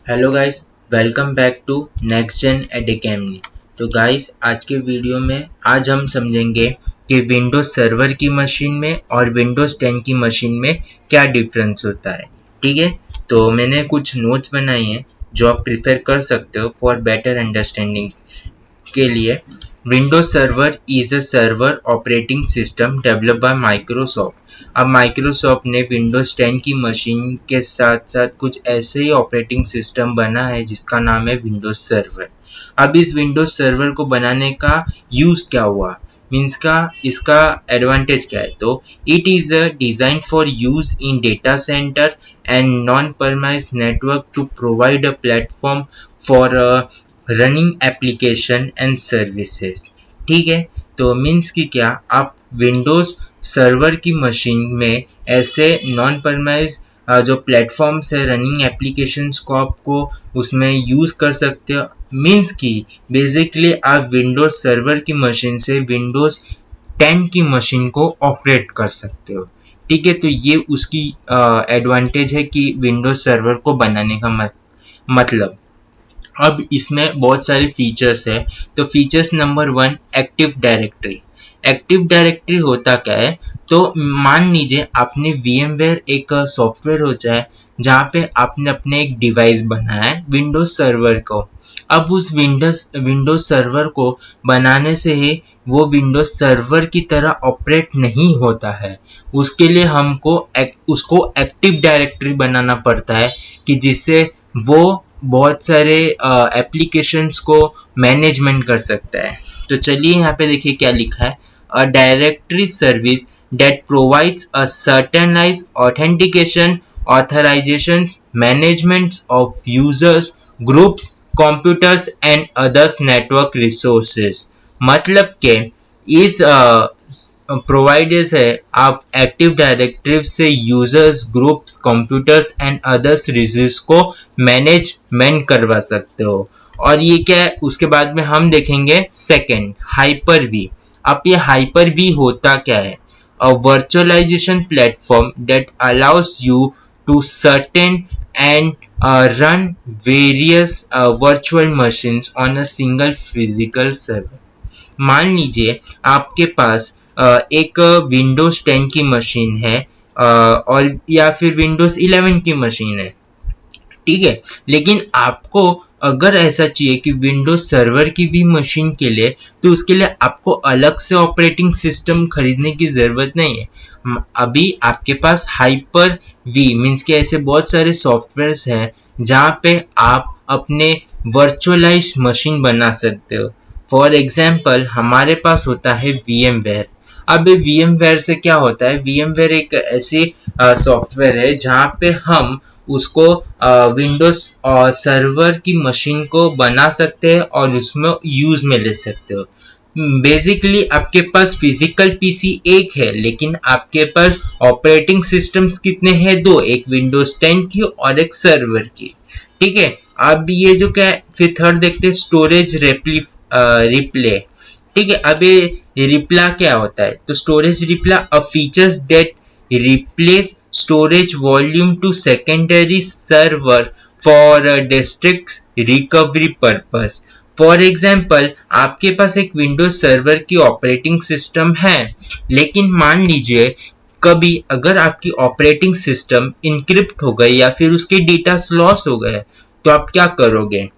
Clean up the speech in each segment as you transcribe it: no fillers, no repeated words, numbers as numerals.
Hello guys, welcome back to next gen academy. तो guys, आज के वीडियो में आज हम समझेंगे कि विंडोज सर्वर की मशीन में और विंडोज 10 की मशीन में क्या डिफरेंस होता है। ठीक है, तो मैंने कुछ नोट्स बनाए हैं जो आप प्रिपेयर कर सकते हो फॉर बेटर अंडरस्टैंडिंग के लिए। Windows server is the server operating system developed by Microsoft. अब माइक्रोसॉफ्ट ने विंडोज 10 की मशीन के साथ साथ कुछ ऐसे ही ऑपरेटिंग सिस्टम बना है जिसका नाम है विंडोज सर्वर। अब इस विंडोज सर्वर को बनाने का यूज क्या हुआ, मीन्स का इसका एडवांटेज क्या है। तो it is design for use in data center and non premise network to provide a platform for running application and services. ठीक है, तो मीन्स कि क्या, आप विंडोज सर्वर की मशीन में ऐसे नॉन परमाइज जो प्लेटफॉर्म्स है रनिंग एप्लीकेशंस को आपको उसमें यूज कर सकते हो। मीन्स कि बेसिकली आप विंडोज सर्वर की मशीन से विंडोज 10 की मशीन को ऑपरेट कर सकते हो। ठीक है, तो ये उसकी एडवांटेज है कि विंडोज सर्वर को बनाने का मतलब। अब इसमें बहुत सारे फीचर्स है। तो features number 1, active directory. Active directory होता क्या है, तो मान लीजिए आपने VMware एक सॉफ्टवेयर होता है जहाँ पे आपने अपने एक डिवाइस बनाया है विंडोज सर्वर को। अब उस विंडोज सर्वर को बनाने से ही वो विंडोज सर्वर की तरह ऑपरेट नहीं होता है। उसके लिए हमको उसको एक्टिव डायरेक्टरी बनाना पड़ता है कि जिससे वो बहुत सारे एप्लीकेशंस को मैनेजमेंट कर सकता है। तो चलिए यहाँ पे देखिए क्या लिखा है। A directory service that provides a certainized authentication, authorizations, management of users, groups, computers and others network resources। मतलब के इस प्रोवाइडर्स है, आप एक्टिव डायरेक्टरी से users, groups, computers and others resource को मैनेजमेंट करवा सकते हो। और ये क्या है, उसके बाद में हम देखेंगे सेकंड, हाइपर वी। अब ये हाइपर वी होता क्या है। A virtualization platform that allows you to certain and run various virtual machines on a single physical server। मान लीजिए आपके पास एक विंडोज 10 की मशीन है और या फिर विंडोज 11 की मशीन है। ठीक है, लेकिन आपको अगर ऐसा चाहिए कि विंडोज सर्वर की भी मशीन के लिए, तो उसके लिए आपको अलग से ऑपरेटिंग सिस्टम खरीदने की ज़रूरत नहीं है। अभी आपके पास हाइपर वी मीन्स के ऐसे बहुत सारे सॉफ्टवेयर्स हैं जहाँ पे आप अपने वर्चुअलाइज मशीन बना सकते हो। फॉर एग्जाम्पल हमारे पास होता है VMware। अब VMware से क्या होता है, VMware एक ऐसी सॉफ्टवेयर है जहाँ पे हम उसको विंडोज सर्वर की मशीन को बना सकते हैं और उसमें यूज में ले सकते हो। बेसिकली आपके पास फिजिकल पीसी एक है, लेकिन आपके पास ऑपरेटिंग सिस्टम्स कितने हैं, दो, एक विंडोज 10 की और एक सर्वर की। ठीक है, अब ये जो क्या है, फिर थर्ड देखते हैं, स्टोरेज रिप्ले। ठीक है, अब ये रिप्ला क्या होता है, तो storage replica a features that replace storage volume to secondary server for district recovery purpose। For example आपके पास एक विंडोज सर्वर की ऑपरेटिंग सिस्टम है, लेकिन मान लीजिए कभी अगर आपकी ऑपरेटिंग सिस्टम इनक्रिप्ट हो गई या फिर उसके डेटा लॉस हो गए, तो आप क्या करोगे।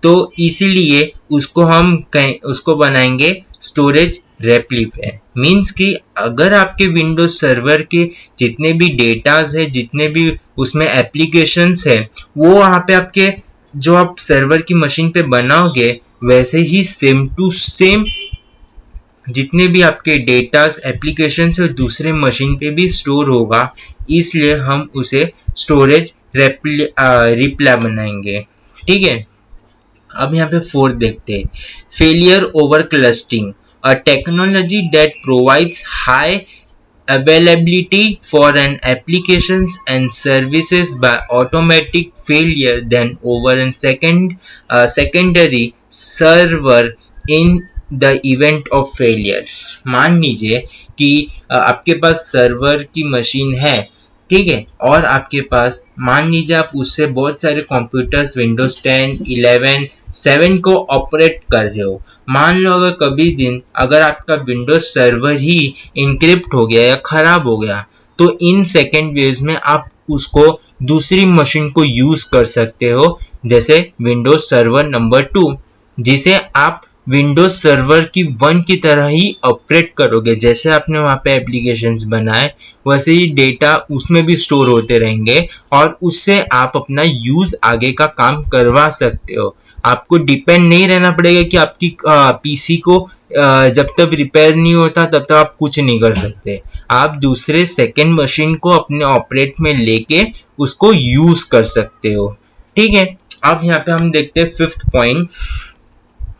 तो इसीलिए उसको बनाएंगे स्टोरेज रेप्लिके। मीन्स कि अगर आपके विंडोज सर्वर के जितने भी डेटाज है, जितने भी उसमें एप्लीकेशंस है, वो वहाँ पे आपके जो आप सर्वर की मशीन पे बनाओगे वैसे ही सेम टू सेम जितने भी आपके डेटाज एप्लीकेशंस है दूसरे मशीन पे भी स्टोर होगा। इसलिए हम उसे स्टोरेज रिप्ला बनाएंगे। ठीक है, अब यहाँ पे फोर्थ देखते हैं, failure over clustering, a technology that provides high availability for an applications and services by automatic failure than over a secondary server in the event of failure। मान लीजिए कि आपके पास सर्वर की मशीन है, ठीक है। और आपके पास मान लीजिए आप उससे बहुत सारे कंप्यूटर्स विंडोज 10, 11, 7 को ऑपरेट कर रहे हो। मान लो अगर कभी दिन अगर आपका विंडोज सर्वर ही इंक्रिप्ट हो गया या खराब हो गया, तो इन सेकेंड वेव्स में आप उसको दूसरी मशीन को यूज कर सकते हो, जैसे विंडोज सर्वर नंबर 2, जिसे आप विंडोज सर्वर की 1 की तरह ही ऑपरेट करोगे। जैसे आपने वहाँ पे एप्लीकेशंस बनाए वैसे ही डेटा उसमें भी स्टोर होते रहेंगे और उससे आप अपना यूज आगे का काम करवा सकते हो। आपको डिपेंड नहीं रहना पड़ेगा कि आपकी पीसी को जब तक रिपेयर नहीं होता तब तक आप कुछ नहीं कर सकते। आप दूसरे सेकेंड मशीन को अपने ऑपरेट में लेके उसको यूज कर सकते हो। ठीक है। अब यहाँ पे हम देखते हैं फिफ्थ पॉइंट।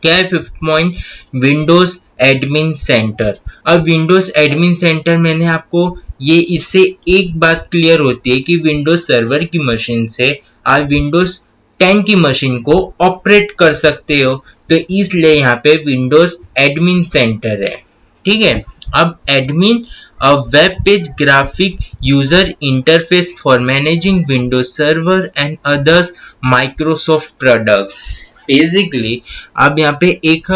क्या है fifth point? Windows admin centre. अब विंडोज एडमिन सेंटर मैंने आपको ये इससे एक बात क्लियर होती है कि विंडोज सर्वर की मशीन से आप विंडोज 10 की मशीन को ऑपरेट कर सकते हो, तो इसलिए यहाँ पे विंडोज एडमिन सेंटर है। ठीक है। अब admin a web page graphic user interface for managing Windows Server and others Microsoft products। Basically अब यहाँ पे एक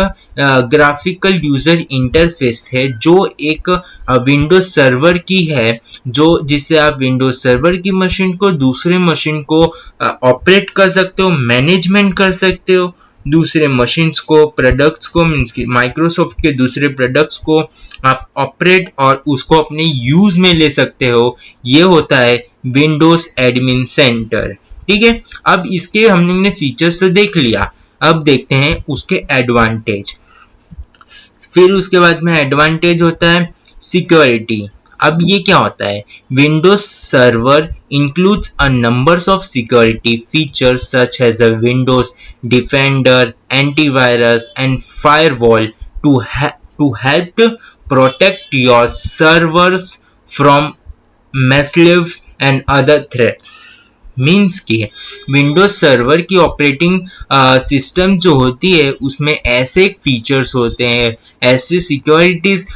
ग्राफिकल यूजर इंटरफेस है जो एक विंडोज सर्वर की है, जो जिससे आप विंडोज सर्वर की मशीन को दूसरे मशीन को ऑपरेट कर सकते हो, मैनेजमेंट कर सकते हो, दूसरे मशीन्स को, प्रोडक्ट्स को, मीन्स की माइक्रोसॉफ्ट के दूसरे प्रोडक्ट्स को आप ऑपरेट और उसको अपने यूज में ले सकते हो। ये होता है विंडोज एडमिन सेंटर। ठीक है। अब इसके हमने फीचर्स तो देख लिया, अब देखते हैं उसके एडवांटेज। फिर उसके बाद में एडवांटेज होता है सिक्योरिटी। अब ये क्या होता है? Windows server includes a numbers of security features such as a Windows Defender, antivirus, and firewall to help protect your servers from malwares and other threats। Means की विंडोज सर्वर की operating system जो होती है उसमें ऐसे features होते हैं, ऐसे सिक्योरिटीज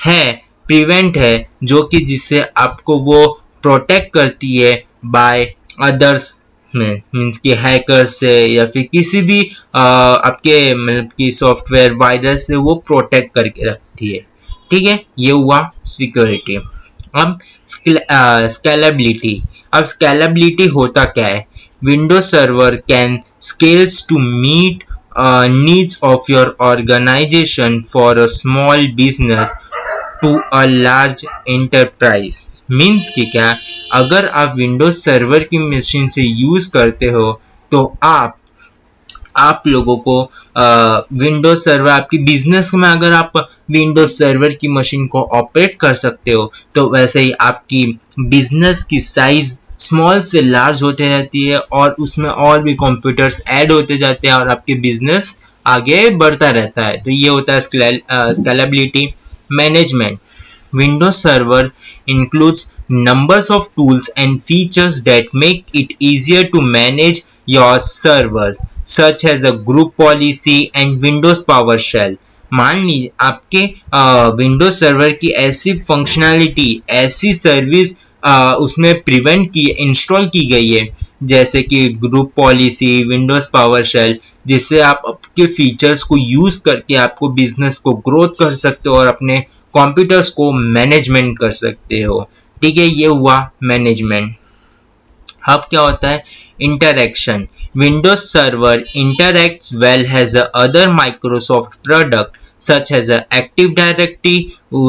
है, प्रिवेंट है, जो कि जिससे आपको वो प्रोटेक्ट करती है बाय अदर्स में, मीन्स कि हैकर से या फिर किसी भी आपके मतलब कि सॉफ्टवेयर वायरस से वो प्रोटेक्ट करके रखती है। ठीक है। ये हुआ सिक्योरिटी। अब स्केलेबिलिटी। अब स्केलेबिलिटी होता क्या है? Windows server can scales to meet needs of your organization for a small business to a large enterprise। Means कि क्या, अगर आप विंडोज सर्वर की मशीन से यूज करते हो तो आप लोगों को विंडोज सर्वर आपकी बिजनेस में अगर आप विंडोज सर्वर की मशीन को ऑपरेट कर सकते हो तो वैसे ही आपकी बिजनेस की साइज स्मॉल से लार्ज होते रहती है और उसमें और भी कंप्यूटर्स ऐड होते जाते हैं और आपके बिजनेस आगे बढ़ता रहता है। तो ये होता है scalability. Management. Windows Server includes numbers of tools and features that make it easier to manage your servers, such as a group policy and Windows PowerShell। मान लीजिए आपके विंडोज सर्वर की ऐसी फंक्शनैलिटी, ऐसी सर्विस उसमें इंस्टॉल की गई है, जैसे कि ग्रुप पॉलिसी, विंडोज पावरशेल, जिससे आप आपके फीचर्स को यूज करके आपको बिजनेस को ग्रोथ कर सकते हो और अपने कंप्यूटर्स को मैनेजमेंट कर सकते हो। ठीक है। ये हुआ मैनेजमेंट। अब क्या होता है? Interaction. Windows server interacts well has other Microsoft product such as Active Directory,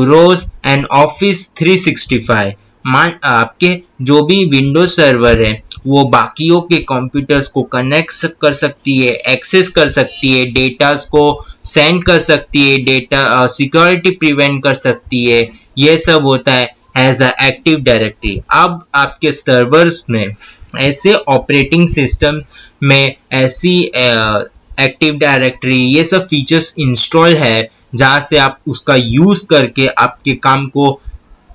रोज एंड ऑफिस 365। मान आपके जो भी विंडोज सर्वर है वो बाकियों के कंप्यूटर्स को कनेक्ट कर सकती है, एक्सेस कर सकती है, डेटास को सेंड कर सकती है, डेटा सिक्योरिटी प्रिवेंट कर सकती है। ये सब होता है एज अ एक्टिव डायरेक्टरी। अब आपके सर्वर्स में ऐसे ऑपरेटिंग सिस्टम में ऐसी एक्टिव डायरेक्टरी ये सब फीचर्स इंस्टॉल है जहां से आप उसका यूज करके आपके काम को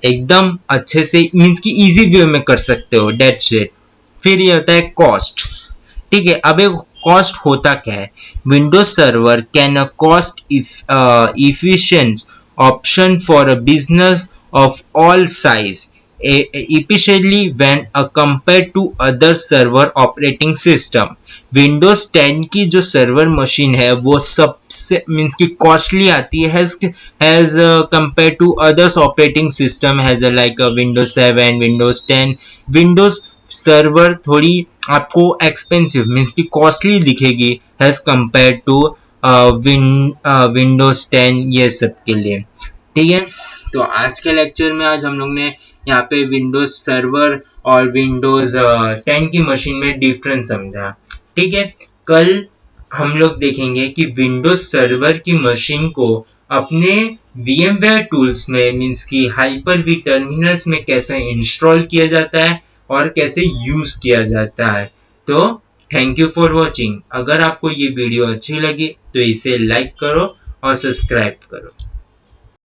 एकदम अच्छे से मीन्स की इजी वे में कर सकते हो। That's it. फिर ये होता है कॉस्ट। ठीक है। अब एक कॉस्ट होता क्या है? Windows server can a cost efficient option for a business of all size. especially when compared to other server operating system. Windows 10 की जो सर्वर मशीन है वो सबसे मीन्स की कॉस्टली आती है as compare to others operating system has like Windows 7, Windows 10. Windows server थोड़ी आपको एक्सपेंसिव मीन्स की कॉस्टली दिखेगी एज कंपेयर टू विंडोज 10 ये सब के लिए. ठीक है, तो आज के लेक्चर में आज हम लोग ने यहाँ पे विंडोज सर्वर और विंडोज 10 की मशीन में डिफरेंस समझा. ठीक है, कल हम लोग देखेंगे कि विंडोज सर्वर की मशीन को अपने VMware टूल्स में मीन्स की हाइपर-वी टर्मिनल्स में कैसे इंस्टॉल किया जाता है और कैसे यूज किया जाता है. तो थैंक यू फॉर वॉचिंग. अगर आपको ये वीडियो अच्छी लगी तो इसे लाइक करो और सब्सक्राइब करो.